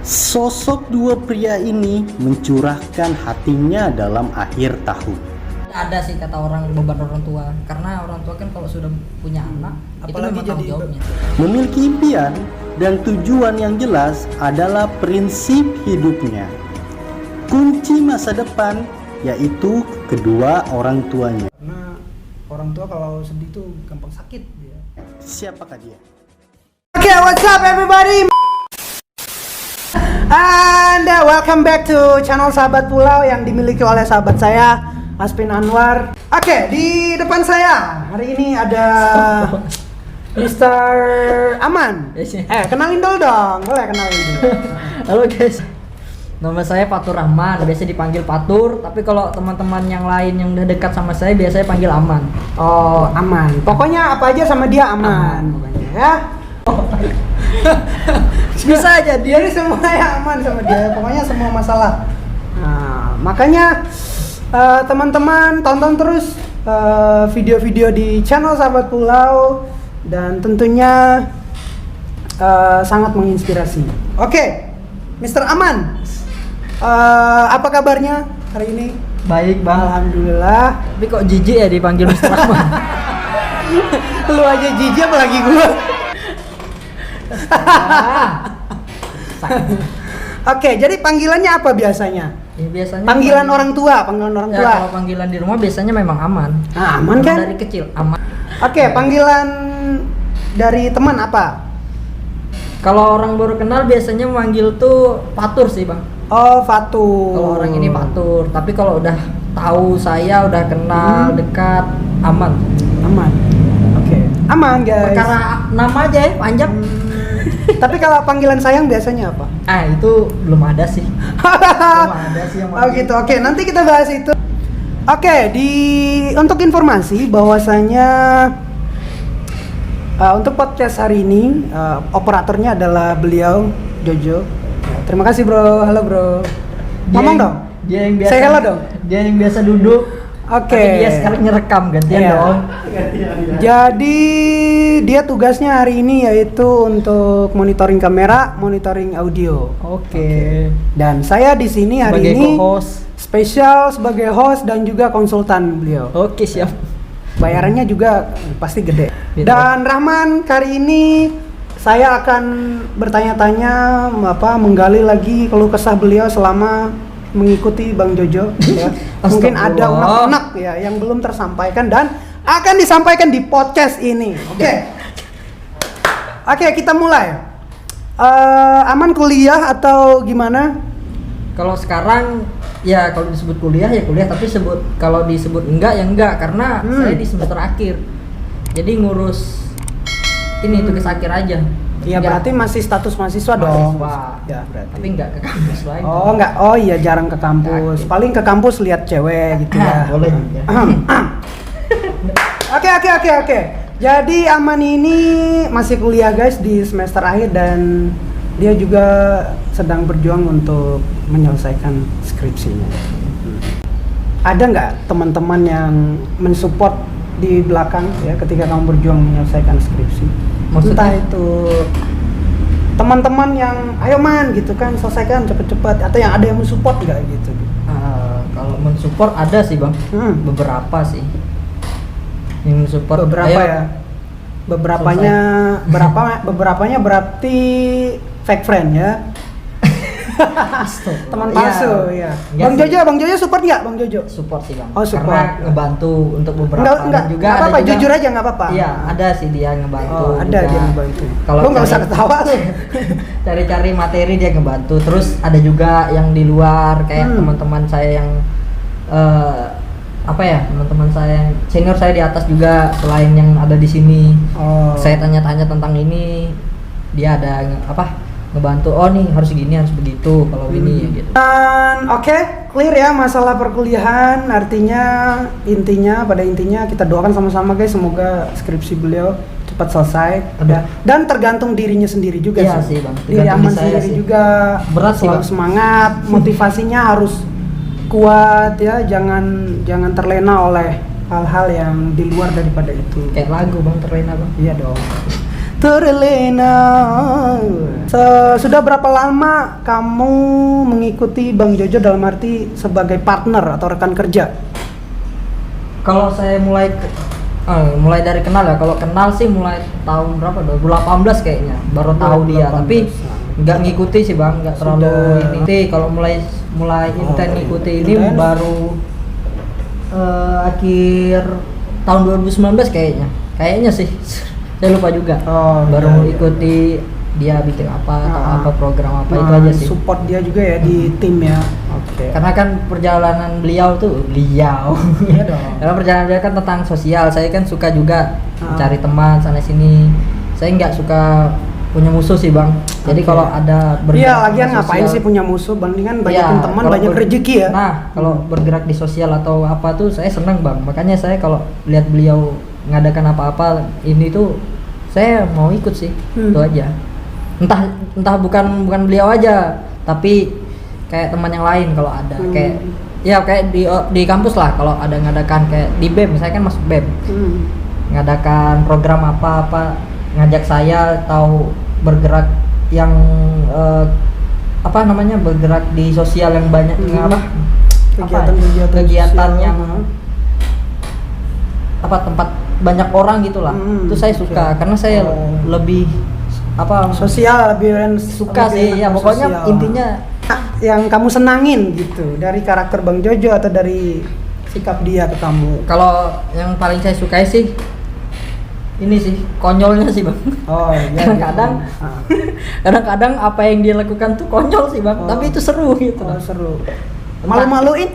Sosok dua pria ini mencurahkan hatinya dalam akhir tahun. Ada sih kata orang beban orang tua, karena orang tua kan kalau sudah punya anak Apalagi itu memang tanggung jawabnya. Memiliki impian dan tujuan yang jelas adalah prinsip hidupnya. Kunci masa depan yaitu kedua orang tuanya. Karena orang tua kalau sedih tuh gampang sakit dia. Siapakah dia? Oke, what's up everybody? And welcome back to channel Sahabat Pulau yang dimiliki oleh sahabat saya Aspin Anwar. Oke, di depan saya hari ini ada Mr. Aman. Kenalin dulu dong, boleh kenalin dulu. Halo guys, nama saya Fatur Rahman, biasa dipanggil Fatur. Tapi kalau teman-teman yang lain yang udah dekat sama saya biasanya panggil Aman. Oh, Aman. Pokoknya apa aja sama dia aman. Pokoknya ya. Bisa aja dia. Jadi semuanya aman sama dia. Pokoknya semua masalah. Nah, makanya teman-teman tonton terus video-video di channel Sahabat Pulau dan tentunya sangat menginspirasi. Oke, Mr. Aman, apa kabarnya hari ini? Baik bang. Alhamdulillah. Tapi kok jijik ya dipanggil Mr. Aman? Lu aja jijik apalagi gua. Oke, jadi panggilannya apa biasanya? Ya, biasanya Panggilan orang tua, panggilan orang ya, tua. kalau panggilan di rumah biasanya memang Aman. Nah, aman kan? Dari kecil Aman. Oke, panggilan dari teman apa? Kalau orang baru kenal biasanya memanggil tuh Fatur sih bang. Oh, Fatur. Kalau orang ini Fatur, tapi kalau udah tahu saya udah kenal dekat Aman. Aman. Oke. Aman, guys. Perkara nama aja ya panjang. Tapi kalau panggilan sayang biasanya apa? Itu belum ada sih. Belum ada sih yang Oh gitu. Oke, nanti kita bahas itu. Oke, untuk informasi bahwasanya untuk podcast hari ini operatornya adalah beliau Jojo. Ya, terima kasih bro. Halo bro. Ngomong dong. Dia yang biasa. Say hello dong. Dia yang biasa duduk. Oke. Tapi dia sekarang ngerekam gantian Iya. dong. Jadi dia tugasnya hari ini yaitu untuk monitoring kamera, monitoring audio. Oke. Dan saya di sini hari Sebagai ini co-host. spesial sebagai host dan juga konsultan beliau. Oke siap. Bayarannya juga pasti gede. Gitu. Dan Rahman, kali ini saya akan bertanya-tanya menggali lagi keluh kesah beliau selama mengikuti Bang Jojo ya. Mungkin ada unek-unek ya yang belum tersampaikan dan akan disampaikan di podcast ini. Oke, kita mulai. Aman kuliah atau gimana? Kalau sekarang ya kalau disebut kuliah ya kuliah, tapi kalau disebut enggak ya enggak karena saya di semester akhir. Jadi ngurus ini tugas akhir aja. Iya, berarti masih status mahasiswa dong. Mahasiswa. Ya, berarti. Tapi enggak ke kampus lagi. Oh, enggak. Oh iya, jarang ke kampus. Yakin. Paling ke kampus lihat cewek gitu ya. Boleh juga. Oke. Jadi Aman ini masih kuliah guys di semester akhir dan dia juga sedang berjuang untuk menyelesaikan skripsinya. Ada nggak teman-teman yang mensupport di belakang ya ketika kamu berjuang menyelesaikan skripsi? Maksudnya? Entah itu teman-teman yang ayo Man gitu kan, selesaikan cepet-cepet, atau yang ada yang mensupport nggak gitu? Kalau mensupport ada sih bang, beberapa sih yang mensupport. Beberapa ya. Beberapanya berarti fake friend ya. Teman palsu ya. Bang Jojo support nggak Bang Jojo? Support sih bang. Oh, support. Karena ngebantu untuk beberapa. Enggak, juga apa-apa, ada juga, jujur aja nggak apa-apa. Iya, ada sih dia ngebantu. Oh, ada dia ngebantu. Kalau lu nggak usah ketawa tuh. Cari-cari materi dia ngebantu. Terus ada juga yang di luar kayak teman-teman saya yang teman-teman saya yang senior saya di atas juga selain yang ada di sini. Oh. Saya tanya-tanya tentang ini, dia ada ngebantu. Oh nih harus gini, harus begitu kalau ini ya gitu. Dan oke, clear ya masalah perkuliahan. Artinya pada intinya kita doakan sama-sama guys, semoga skripsi beliau cepat selesai. Dan tergantung dirinya sendiri juga Iya sih bang. Diri Aman sendiri sih. juga Berat sih, selalu Bang. semangat, motivasinya harus kuat ya, jangan terlena oleh hal-hal yang di luar daripada itu. Kayak lagu bang, terlena bang. Iya dong. terlena. Sudah berapa lama kamu mengikuti Bang Jojo dalam arti sebagai partner atau rekan kerja? Kalau saya mulai dari kenal ya. Kalau kenal sih mulai tahun berapa? 2018 kayaknya. Baru tahu dia, 2018. tapi nggak ngikuti sih Bang, nggak terlalu Sudah. ini. Kalau mulai intens ngikuti ini intens. baru akhir tahun 2019 kayaknya sih. Saya lupa juga. Baru iya. ikuti dia bikin apa atau Ah. apa program apa itu aja sih. Support dia juga ya di tim ya. Oke. Karena kan perjalanan beliau. Iya dong. Karena perjalanan dia kan tentang sosial. Saya kan suka juga Ah. cari teman sana sini. Saya nggak suka punya musuh sih Bang. Jadi Oke. kalau ada Iya, lagian di ngapain sosial- sih punya musuh, bandingan banyakin Iya, teman, kalau banyak rezeki ya. Nah, kalau bergerak di sosial atau apa tuh saya seneng Bang. Makanya saya kalau lihat beliau ngadakan apa-apa ini tuh saya mau ikut sih. Itu aja. Entah bukan beliau aja, tapi kayak teman yang lain kalau ada kayak di kampus lah, kalau ada ngadakan kayak di BEM, saya kan masuk BEM. Ngadakan program apa-apa, ngajak saya atau bergerak yang bergerak di sosial yang banyak kegiatan yang tempat banyak orang gitulah. Itu saya suka karena saya lebih sosial, lebih suka lebih sih enak ya, ke pokoknya sosial. intinya yang kamu senangin gitu dari karakter Bang Jojo atau dari sikap dia ke kamu. kalau yang paling saya sukai sih ini sih konyolnya sih Bang. Oh iya. Kadang-kadang kadang-kadang apa yang dia lakukan tuh konyol sih Bang, tapi itu seru gitu. Seru. Malu-maluin?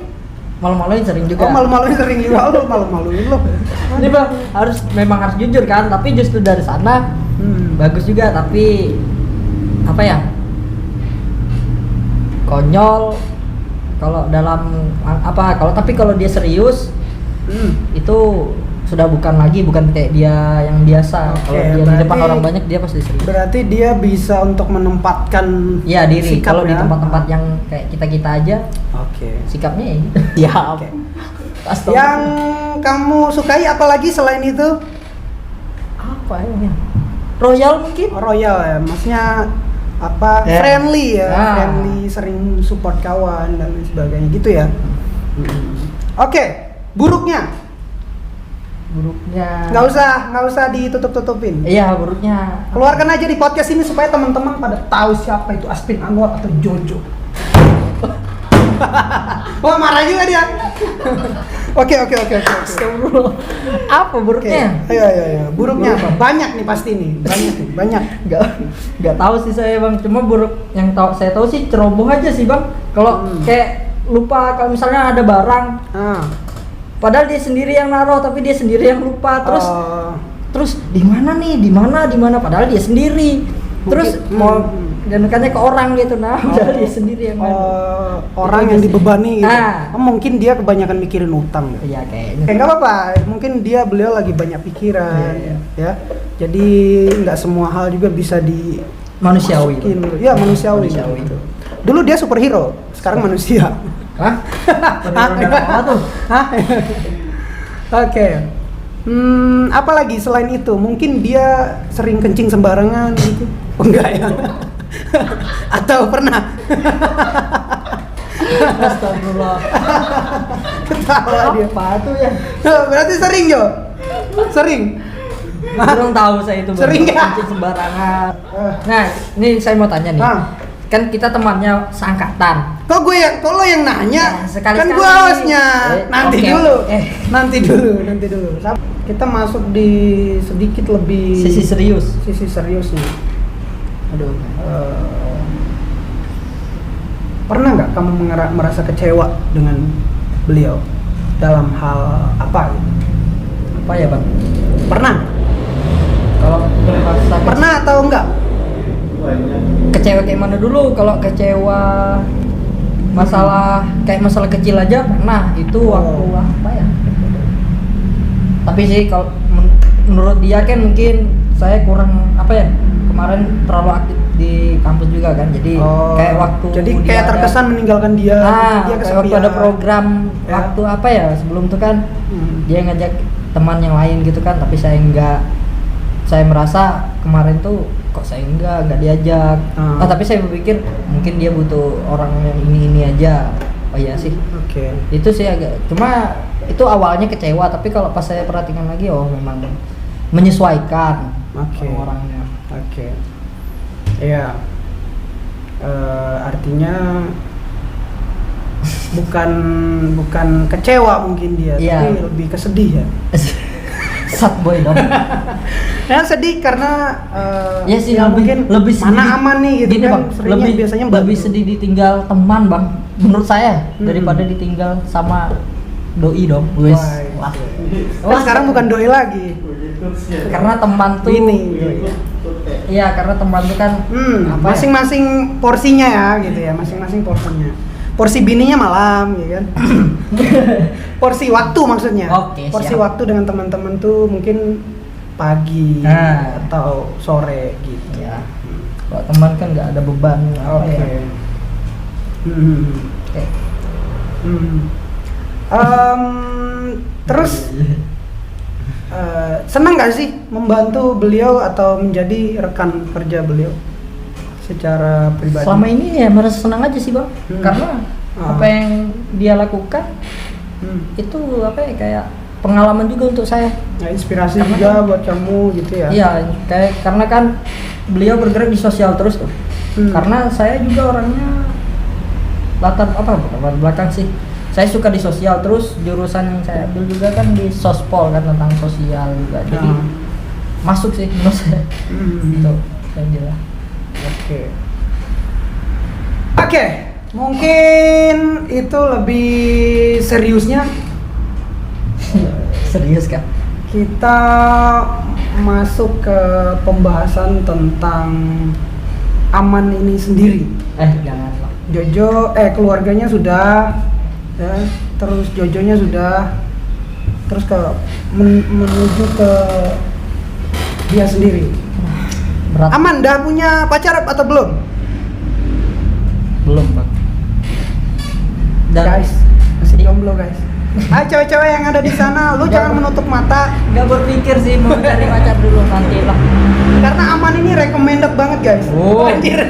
Malu-maluin sering juga. Oh, malu-maluin sering juga. Lu malu-maluin lo. Ini Bang memang harus jujur kan, tapi justru dari sana bagus juga, tapi apa ya, konyol kalau dalam tapi kalau dia serius itu sudah bukan kayak dia yang biasa. Kalau dia di depan orang banyak dia pasti serius. Berarti dia bisa untuk menempatkan Ya diri. sikap Kalau di ya? tempat-tempat yang kayak kita aja Oke. sikapnya ya gitu. Ya. Oke. Astaga. Yang kamu sukai apalagi selain itu? apa ya? Royal mungkin. Royal ya, maksudnya apa? Ya. Friendly ya, Ah. friendly, sering support kawan dan lain sebagainya gitu ya. Oke, buruknya nggak usah ditutup-tutupin. Iya, buruknya. Keluarkan aja di podcast ini supaya teman-teman pada tahu siapa itu Aspin Anwar atau Jojo. Wah, marah juga dia. Oke. Astagfirullah. Apa buruknya? Ayo. Buruknya apa? Banyak nih pasti nih. Banyak. Nggak tahu sih saya Bang. Cuma buruk yang saya tahu sih ceroboh aja sih Bang. Kalau kayak lupa kalau misalnya ada barang, padahal dia sendiri yang naruh tapi dia sendiri yang lupa. Terus di mana padahal dia sendiri. Terus mau jangankannya ke orang gitu, padahal dia sendiri yang orang Itu yang aja sih. dibebani gitu. Ah. Mungkin dia kebanyakan mikirin utang gitu. Iya kayaknya. Nggak apa-apa, mungkin beliau lagi banyak pikiran, ya. Jadi nggak semua hal juga bisa di Manusiawi. masukin. Ya manusiawi. Manusiawi. Gitu. Dulu dia superhero, sekarang manusia. Hah? Apa tuh? Hah? Oke. Apa lagi selain itu? Mungkin dia sering kencing sembarangan gitu. Oh, enggak ya? Atau pernah? Astagfirullah. Ketawa dia. Apa tuh ya? Berarti sering Jo? Sering? Belum tahu saya itu. Sering Bang. ya? Kencing sembarangan. Nah, ini saya mau tanya nih. Kan kita temannya seangkatan. Kok lo yang nanya? Ya, sekali-sekali. Kan gue hostnya. Nanti oke. dulu. Nanti dulu. Kita masuk di sedikit lebih Sisi seriusnya. Aduh. Pernah nggak kamu merasa kecewa dengan beliau dalam hal apa gitu? Apa ya Bang? Pernah? Kalau merasa Pernah atau enggak? kecewa kayak mana dulu? Kalau kecewa masalah kecil aja pernah. Itu waktu apa ya? Tapi sih kalau menurut dia kan mungkin saya kurang kemarin terlalu aktif di kampus juga kan, jadi kayak waktu jadi dia kayak terkesan meninggalkan dia, dia kayak waktu ada program waktu sebelum itu kan dia ngajak teman yang lain gitu kan, tapi saya saya merasa kemarin tuh kok saya nggak diajak. Tapi saya berpikir mungkin dia butuh orang yang ini aja. Oh iya sih. Oke. Itu sih agak, cuma itu awalnya kecewa, tapi kalau pas saya perhatikan lagi, oh memang menyesuaikan orang-orangnya. Oke. Iya. Artinya bukan kecewa mungkin dia, tapi lebih kesedih ya. Sad boy dong. Ya sedih karena ya sih, ya lebih sedih. mana aman nih gitu Gini, kan. Bang, Biasanya lebih sedih ditinggal teman, Bang. Menurut saya daripada ditinggal sama doi dong. Wes. Wah, sekarang bukan doi lagi. Karena teman tuh ini. Iya, karena teman tuh kan masing-masing porsinya ya gitu ya, masing-masing porsinya. Porsi bininya malam, ya kan? Porsi waktu maksudnya. Oke, porsi siap. waktu dengan teman-teman tuh mungkin pagi atau sore gitu. Ya. Kalau teman kan nggak ada beban. Oke. Oke. Terus senang nggak sih membantu beliau atau menjadi rekan kerja beliau secara pribadi? Selama ini ya merasa senang aja sih, Bang. Karena apa yang dia lakukan itu apa ya, kayak pengalaman juga untuk saya. Ya, inspirasi juga buat kamu gitu ya. Iya, kayak karena kan beliau bergerak di sosial terus tuh. Karena saya juga orangnya latar belakang sih. Saya suka di sosial, terus jurusan yang saya ambil juga kan di sospol kan, tentang sosial juga. Jadi masuk sih menurut saya. Gitu. Yang jelas. Oke, mungkin itu lebih seriusnya. Serius kan? Kita masuk ke pembahasan tentang Aman ini sendiri. Jangan lah. Jojo, keluarganya sudah, ya, terus Jojonya sudah, terus menuju ke dia sendiri. Berat. Aman, dah punya pacar atau belum? Belum, Bang. Guys, masih jomblo guys. Cewek-cewek yang ada di sana, lu jangan menutup mata. Gak berpikir sih mau cari pacar dulu, nanti lah. Karena Aman ini recommended banget guys. Anjir.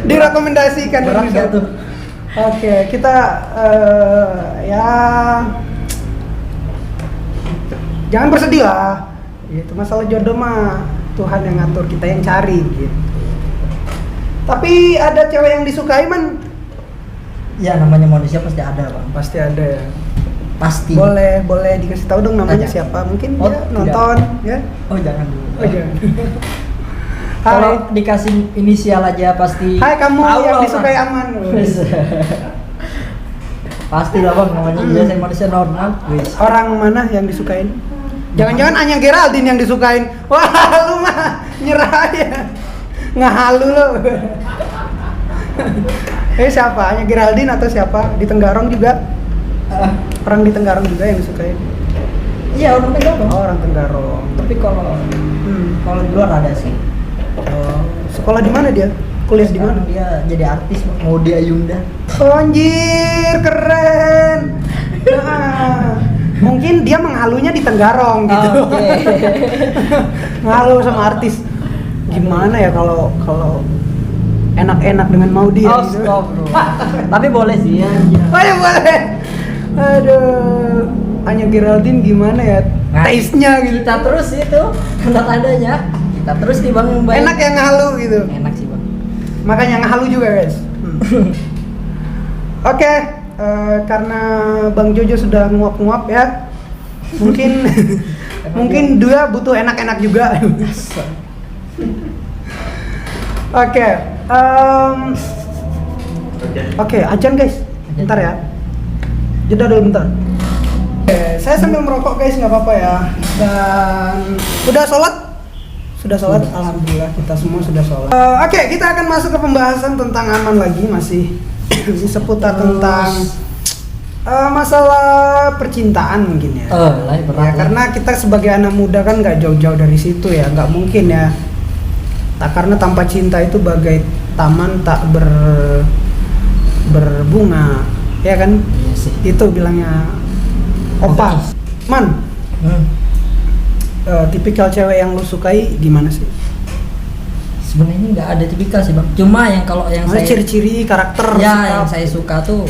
Direkomendasikan. Berat gak tuh? Oke, kita ya jangan bersedih lah. Itu masalah jodoh mah Tuhan yang ngatur, kita yang cari gitu. Tapi ada cewek yang disukai man? Ya namanya manusia pasti ada, Bang. Pasti ada ya. Pasti. Boleh dikasih tahu dong namanya Tanya. siapa? Mungkin Oh, dia tidak. nonton ya. Oh jangan dulu. Oh, jangan. Kalau dikasih inisial aja pasti. Hai kamu tahu yang lah, disukai Bang. Aman. Pasti lah, Bang, namanya dia saya manusia normal. Orang mana yang disukain? Jangan-jangan Anya Geraldine yang disukain. Wah, lu mah nyerah ya. Ngahalu lo. Siapa? Anya Geraldine atau siapa? Di Tenggarong juga? Orang di Tenggarong juga yang disukain? Iya, orang Tenggarong. Oh, orang Tenggarong. Tapi kalau di luar ada sih. Sekolah di mana dia? Kuliah di mana? Dia jadi artis, Bang. Mau di Ayunda. Oh, anjir, keren. Nah, mungkin dia menghalunya di Tenggarong gitu. Oke. Ngalu sama artis. Gimana ya kalau enak-enak dengan Maudi ya? Oh, stop, bro. Tapi boleh sih ya. Oh ya boleh. Aduh, Anya Geraldine gimana ya? Nah, Taste-nya gitu. Kita terus itu tanda-tandanya. Kita terus nih, Bang, yang baik. Enak yang ngalu gitu. Enak sih, Bang. Makanya ngalu juga guys. Oke, karena Bang Jojo sudah nguap-nguap ya, mungkin dia butuh enak-enak juga. Oke, ajan guys, bentar ya, jeda dulu bentar. Oke, saya sambil merokok guys, nggak apa-apa ya. Dan udah sholat? Sudah sholat? Alhamdulillah kita semua sudah sholat. Oke, kita akan masuk ke pembahasan tentang Aman lagi, masih seputar tentang masalah percintaan mungkin ya. Berat. Karena kita sebagai anak muda kan nggak jauh-jauh dari situ ya, nggak mungkin ya. Karena tanpa cinta itu bagai taman tak berbunga, ya kan? Iya sih. Itu bilangnya Opa. Man, tipikal cewek yang lu sukai gimana sih? Sebenarnya nggak ada tipikal sih bang, cuma yang kalau yang Maksudnya saya ciri-ciri karakter ya sikap. yang saya suka tuh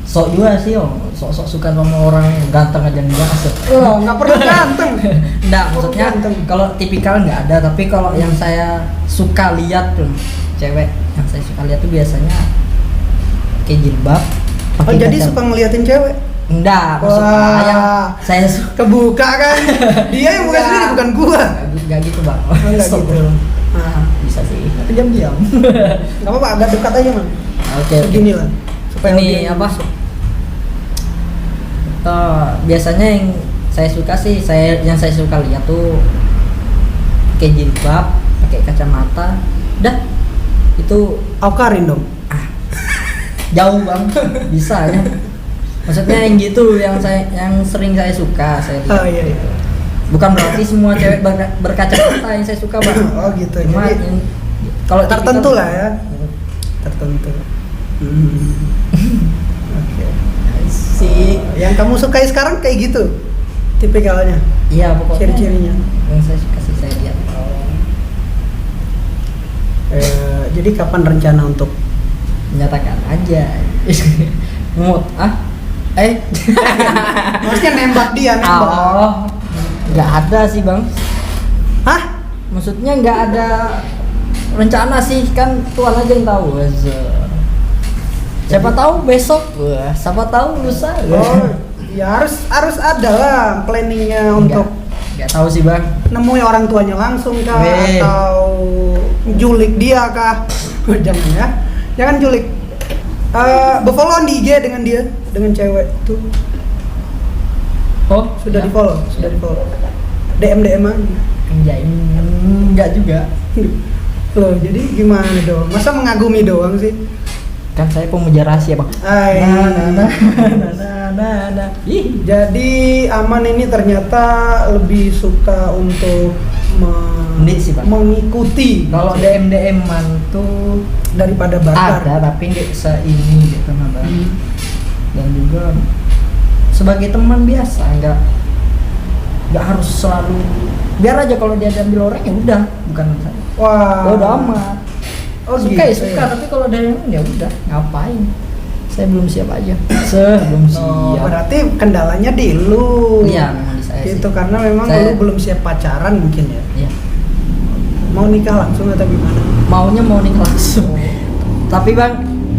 sok juga sih sok suka sama orang ganteng aja enggak asik. Oh, nggak perlu ganteng. Enggak, maksudnya ganteng. kalau tipikal nggak ada, tapi kalau yang saya suka lihat tuh cewek yang saya suka lihat tuh biasanya pakai jilbab. Oh, pakai jadi kacam- suka ngeliatin cewek? Enggak, maksud Wah. yang saya suka Kebuka kan? Dia yang bukan Enggak. sendiri, bukan gua. nggak gitu bang. Oh, nggak Stop. gitu. Nah, Bisa sih, tapi diam-diam. nggak apa-apa, agak dekat aja man. Oke. Begini lah. Supaya Ini lebih apa? masuk. Biasanya yang saya suka sih, yang saya suka lihat tuh pakai jilbab, pakai kacamata, dah itu Aukarin dong. jauh bang, bisa ya. Maksudnya yang gitu, yang sering saya suka, saya lihat. Oh iya iya. Bukan berarti semua cewek berkacamata yang saya suka bang. Oh gitu. Cuma Jadi kalau tertentu tipikal- lah ya. Tertentu. Oke. Si, Yang kamu sukai sekarang kayak gitu tipikalnya, iya pokoknya. ciri-cirinya. Yang saya suka sih saya lihat. Jadi kapan rencana untuk Menyatakan aja. Mood maksudnya nembak dia, nembak? Oh, nggak ada sih bang. Hah? Maksudnya nggak ada rencana sih, kan Tuhan aja yang tahu. Siapa tahu besok, siapa tahu lusa. Oh, ya harus ada lah planningnya untuk Nggak tahu sih bang. nemui orang tuanya langsung kah, Weh. atau julik dia kah? Jangan ya, jangan julik. Berfollow di IG dengan dia, dengan cewek tuh. Oh, Sudah ya. di follow, sudah di follow. DM aja. Enggak juga. Loh, jadi gimana dong? Masa mengagumi doang sih? Kan saya pemuja rahasia bang. Hai. Nah. Ih, Jadi Aman ini ternyata lebih suka untuk Ini sih, Pak. mengikuti kalau DM-an tuh daripada bakar. ada, tapi nggak seini gitu nah bang. Dan juga sebagai teman biasa, nggak harus selalu, biar aja kalau dia diambil orang ya udah, bukan saya. Wah. Bodo amat. Oh, Suka ya gitu suka, ya. tapi kalau dari ya udah, ngapain? Saya belum siap aja. Belum Oh, siap. berarti kendalanya di lu. Iya, memang di saya Gitu sih. karena memang Saya- lu belum siap pacaran mungkin ya. Iya. Mau nikah langsung atau gimana? Maunya mau nikah langsung. Tapi bang,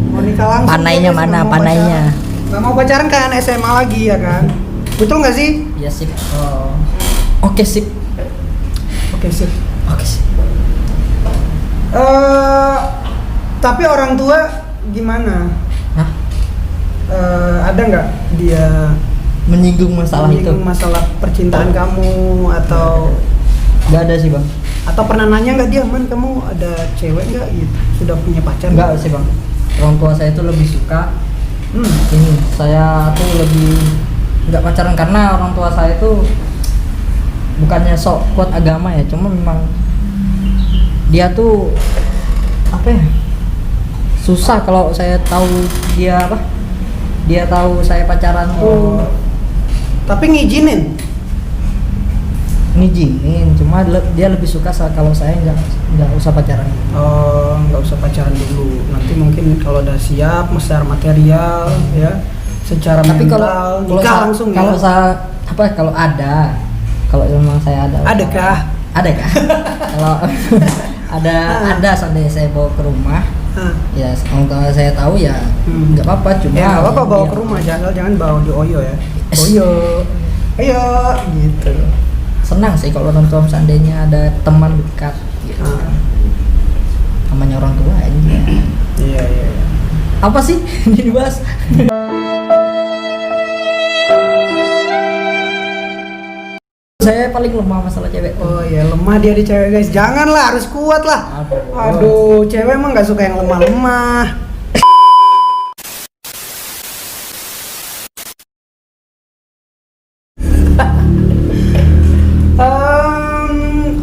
Mau nikah langsung. Panainya guys, mana, nggak mau panainya? pacaran. Nggak mau pacaran kayak anak SMA lagi ya kan? Betul nggak sih? ya sip. Oke sip. Oke sih. Oke sip. Tapi orang tua gimana? Hah? Ada nggak dia Menyinggung masalah itu? menyinggung masalah percintaan kamu atau Gak ada sih bang. pernah nanya nggak dia, Man, kamu ada cewek nggak gitu? Sudah punya pacar? Enggak sih bang. Orang tua saya itu lebih suka Hmm. ini. Saya tuh lebih nggak pacaran karena orang tua saya tuh bukannya sok kuat agama ya, cuma memang dia tuh apa ya, susah kalau saya tahu dia tahu saya pacaran tuh. Tapi ngizinin. Ngizinin, cuma dia lebih suka kalau saya nggak usah pacaran. Oh, nggak usah pacaran dulu. Nanti mungkin kalau udah siap, secara material, ya, secara Tapi mental, kalau nikah langsung ya. kalau ada, kalau memang saya ada. Adakah? Adakah? Kalau ada seandainya saya bawa ke rumah, Hah. ya orang tua saya tahu ya nggak apa-apa, cuma Ya nggak apa-apa bawa dia- ke rumah, jangan bawa di Oyo ya. Es. Oyo, ayo, gitu. Senang sih kalau orang tua seandainya ada teman dekat gitu. Ah. Namanya orang tua aja. Iya iya. Iya. Apa sih ini dibahas? Saya paling lemah masalah cewek. Oh ya, lemah dia di cewek, guys. Janganlah, harus kuat lah. Aduh, cewek emang nggak suka yang lemah-lemah.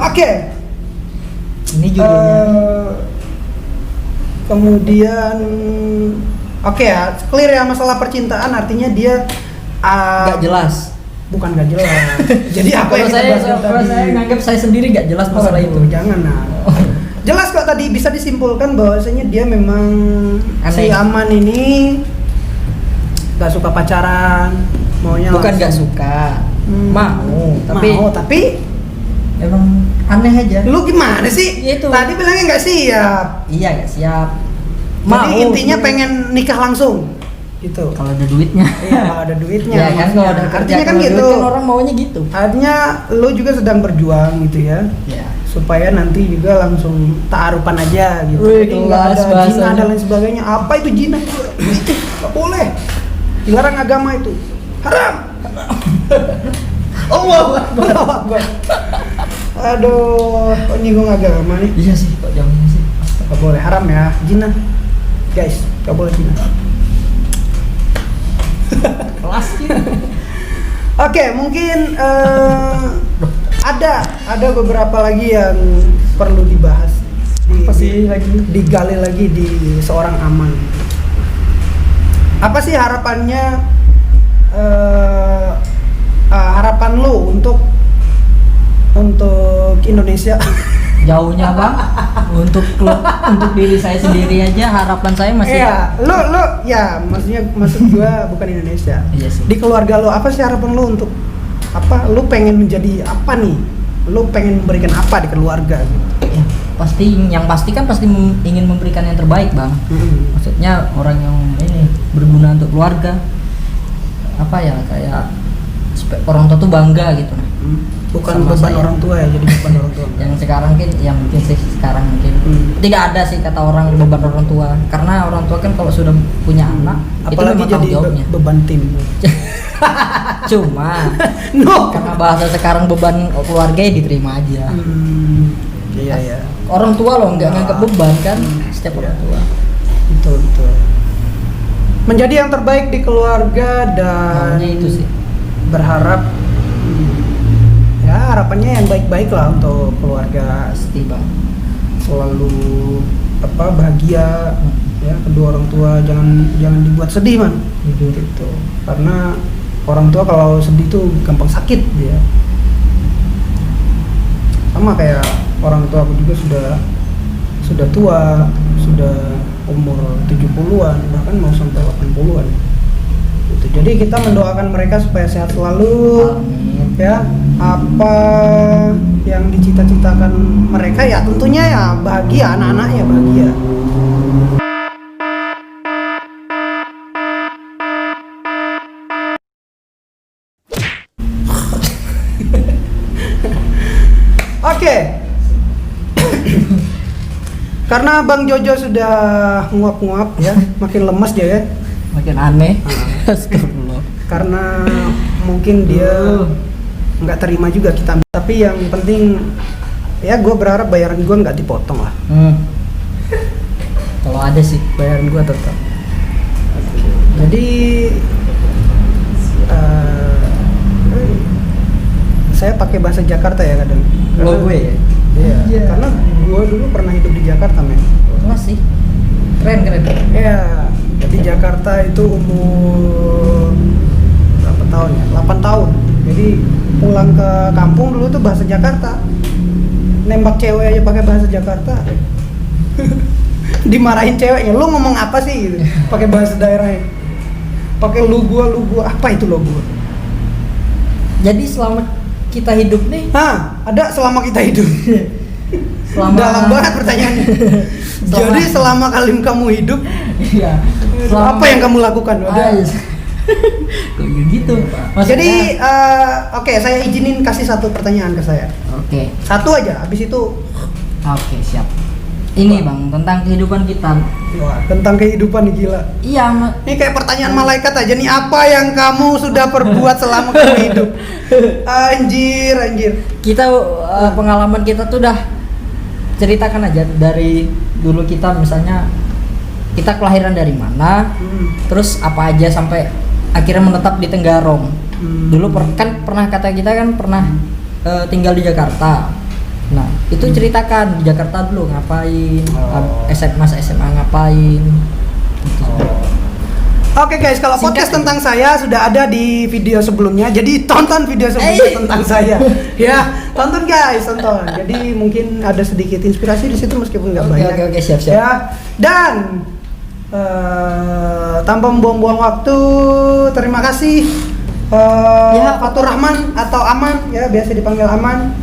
Oke. Ini judulnya. Kemudian oke ya, clear ya masalah percintaan, artinya dia Nggak jelas. bukan gak jelas. Jadi apa yang kita bahas kalau saya tadi? nganggap saya sendiri nggak jelas masalah itu. Jangan nah. Jelas kok tadi bisa disimpulkan bahwasanya dia memang si Aneh. Aman ini gak suka pacaran, maunya Bukan nggak langsung. suka, Hmm. mau, tapi emang aneh aja. lu gimana sih? Ya itu. Tadi bilangnya nggak siap. Iya nggak siap. Jadi intinya sebenarnya. pengen nikah langsung, gitu. Kalau ada duitnya. Iya, kalau ada duitnya. Ya kan kalau ada kerja, artinya kan kalau ada gitu. duit kan orang maunya gitu. Artinya lu juga sedang berjuang gitu ya, Ya. supaya nanti juga langsung ta'arupan aja gitu. Wih, Jadi nggak kelas ada zina bahasanya. dan lain sebagainya. Apa itu zina? Itu nggak boleh. Dilarang agama itu. Haram. Allah Akbar. Aduh, kok nyinggung agama nih? Iya sih, kok jangan sih. Nggak boleh, haram ya, zina. Guys, nggak boleh zina. Kelas gitu. Oke, mungkin ada beberapa lagi yang perlu dibahas. Apa sih lagi? Digali lagi di seorang Aman. Apa sih harapannya? Harapan lu untuk Indonesia? Jauhnya bang, untuk klub, untuk diri saya sendiri aja harapan saya masih. Iya, lu ya maksud gua bukan Indonesia. Iya sih. Di keluarga lu apa sih harapan lu untuk apa? Lu pengen menjadi apa nih? Lu pengen memberikan apa di keluarga gitu? Ya, yang pasti kan ingin memberikan yang terbaik bang. Maksudnya orang yang ini berguna untuk keluarga. Apa ya kayak orang tua tuh bangga gitu nah. Bukan Sama beban saya. orang tua ya, jadi beban orang tua. Yang sekarang mungkin sih sekarang mungkin tidak ada sih kata orang beban orang tua, karena orang tua kan kalau sudah punya anak itu Apalagi memang jadi tanggung jawabnya. beban tim. Cuma No. karena bahasa sekarang beban keluarga ya diterima aja. Iya ya. Orang tua loh nggak nganggap beban kan setiap orang tua. Betul. Menjadi yang terbaik di keluarga dan Maunya itu sih. berharap ya harapannya yang baik-baik lah untuk keluarga, Pasti bang. selalu bahagia ya, kedua orang tua jangan dibuat sedih man gitu, karena orang tua kalau sedih tuh gampang sakit dia. Sama kayak orang tua aku juga sudah tua, sudah umur 70-an, bahkan mau sampai 80-an gitu. Jadi kita mendoakan mereka supaya sehat selalu. Amin. Ya, apa yang dicita-citakan mereka ya tentunya ya bahagia, anak-anaknya bahagia. Oke. Karena Bang Jojo sudah nguap-nguap ya, makin lemas dia ya. Makin aneh. Astagfirullah. Karena mungkin dia nggak terima juga kita, tapi yang penting ya gue berharap bayaran gue nggak dipotong lah. Kalau ada sih. Bayaran gue tetap. Jadi saya pakai bahasa Jakarta ya kadang. Lo gue ya? Iya. Iya. Karena gue dulu pernah hidup di Jakarta men. Masih. Keren. Iya. Di Jakarta itu umur berapa tahun ya? 8 tahun. Jadi pulang ke kampung dulu tuh bahasa Jakarta. Nembak cewek aja pakai bahasa Jakarta. Dimarahin ceweknya, lu ngomong apa sih gitu. Pakai bahasa daerahnya. Pakai lu gua, apa itu lu gua? Jadi selama kita hidup nih, Ada selama kita hidup. Dalam banget pertanyaannya. Jadi selama kamu hidup, iya. apa yang kamu lakukan? Kok gitu? Maksudnya, Jadi oke, saya izinin kasih satu pertanyaan ke saya. Oke, Satu aja, habis itu siap. Ini bang tentang kehidupan kita. wah, tentang kehidupan nih gila. Iya, Ini kayak pertanyaan malaikat aja nih, apa yang kamu sudah perbuat selama kamu hidup? Anjir. kita pengalaman kita tuh udah ceritakan aja dari dulu kita, misalnya kita kelahiran dari mana, terus apa aja sampai akhirnya menetap di Tenggarong. Dulu pernah kata kita kan pernah tinggal di Jakarta. Nah, itu ceritakan di Jakarta dulu ngapain, SMA ngapain. Gitu. Oke guys, kalau podcast tentang saya sudah ada di video sebelumnya. Jadi tonton video sebelumnya tentang saya. Ya, tonton guys, tonton. Jadi mungkin ada sedikit inspirasi di situ meskipun nggak banyak. Oke, siap. Ya, dan tanpa membuang-buang waktu, terima kasih Fatur Rahman atau Aman ya, biasa dipanggil Aman.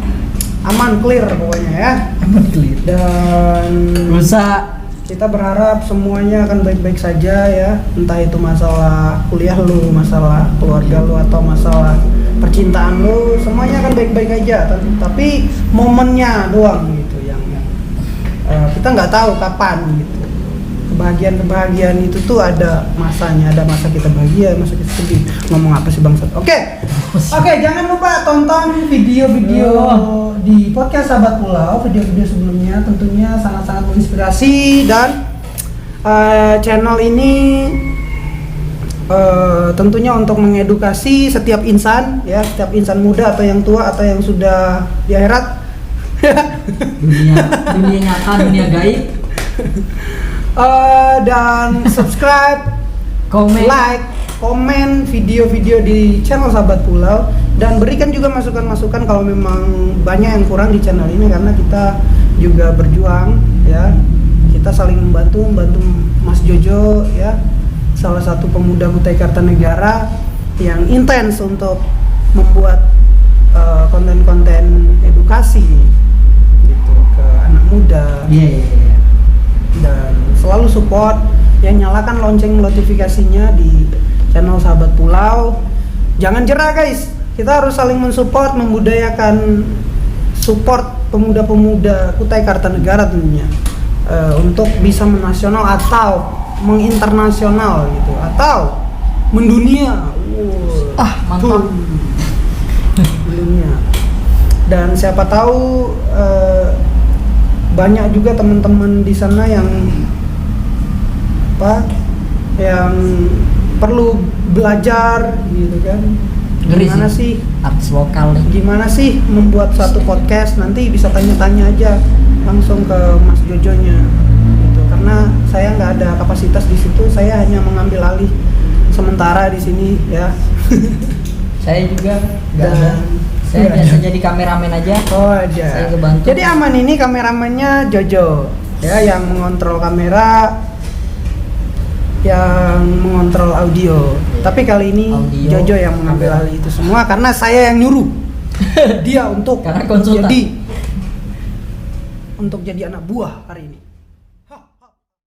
Aman clear pokoknya ya. Aman clear. Dan Rusak. kita berharap semuanya akan baik-baik saja ya, entah itu masalah kuliah lu, masalah keluarga lu, atau masalah percintaan lu, semuanya akan baik-baik aja. Tapi momennya doang gitu yang kita nggak tahu kapan gitu. Kebahagiaan itu tuh ada masanya, ada masa kita bahagia, masa kita sedih. Ngomong apa sih bangsat? Oke, jangan lupa tonton video-video di podcast Sahabat Pulau, video-video sebelumnya tentunya sangat-sangat menginspirasi. Dan channel ini tentunya untuk mengedukasi setiap insan ya, setiap insan muda atau yang tua atau yang sudah di akhirat. dunia nyata, dunia gaib. Dan subscribe, like, komen video-video di channel Sahabat Pulau, dan berikan juga masukan-masukan kalau memang banyak yang kurang di channel ini, karena kita juga berjuang ya, kita saling membantu Mas Jojo ya, salah satu pemuda Kutai Kartanegara yang intens untuk membuat konten-konten edukasi gitu ke anak muda. Iya. Dan selalu support ya, nyalakan lonceng notifikasinya di channel Sahabat Pulau. Jangan jerah guys, kita harus saling mensupport, membudayakan, support pemuda-pemuda Kutai Kartanegara tentunya untuk bisa menasional atau menginternasional gitu, atau mendunia. Mantap. Mendunia. Dan siapa tahu banyak juga teman-teman di sana yang perlu belajar gitu kan. Gimana sih artis lokal nih? Gimana sih membuat satu podcast? Nanti bisa tanya-tanya aja langsung ke Mas Jojonya gitu. Karena saya nggak ada kapasitas di situ, saya hanya mengambil alih sementara di sini ya. Saya juga nggak ada. Saya biasa jadi kameramen aja. Oh aja. Saya kebantu. Jadi Aman ini kameramennya Jojo ya, yang mengontrol kamera, yang mengontrol audio. Tapi kali ini Audio, Jojo yang mengambil alih itu semua, karena saya yang nyuruh dia untuk Karena konsultan. jadi anak buah hari ini.